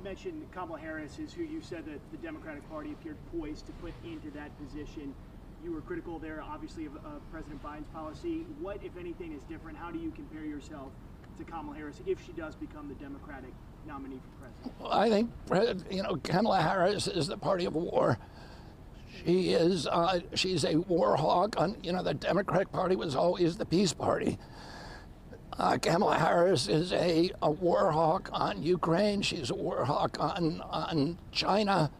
mentioned Kamala Harris is who you said that the Democratic Party appeared poised to put into that position. You were critical there, obviously, of President Biden's policy. What, if anything, is different? How do you compare yourself to Kamala Harris if she does become the Democratic nominee for president? Well, I think, Kamala Harris is the party of war. She is, she's a war hawk. The Democratic Party was always the peace party. Kamala Harris is a war hawk on Ukraine. She's a war hawk on China.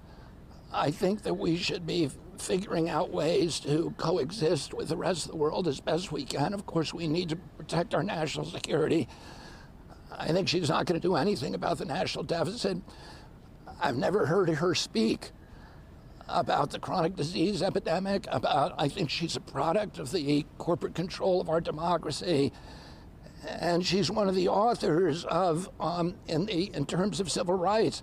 I think that we should be figuring out ways to coexist with the rest of the world as best we can. Of course, we need to protect our national security. I think she's not going to do anything about the national deficit. I've never heard her speak about the chronic disease epidemic, I think she's a product of the corporate control of our democracy. And she's one of the authors of, in terms of civil rights,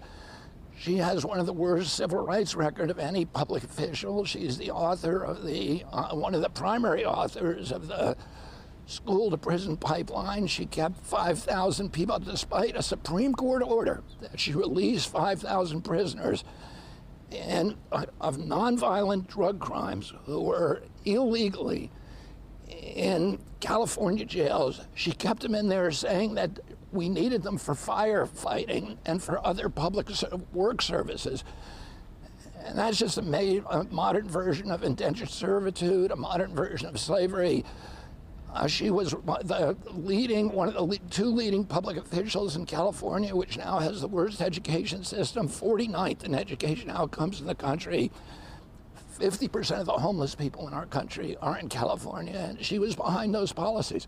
she has one of the worst civil rights record of any public official. She's the author of one of the primary authors of the school to prison pipeline. She kept 5,000 people, despite a Supreme Court order that she released 5,000 prisoners of nonviolent drug crimes who were illegally in California jails. She kept them in there saying that we needed them for firefighting and for other public work services. And that's just a modern version of indentured servitude, a modern version of slavery. She was one of the two leading public officials in California, which now has the worst education system, 49th in education outcomes in the country. 50% of the homeless people in our country are in California, and she was behind those policies.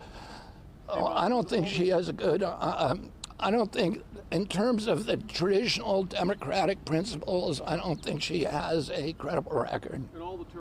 I don't think she has a good, I don't think, in terms of the traditional democratic principles, I don't think she has a credible record.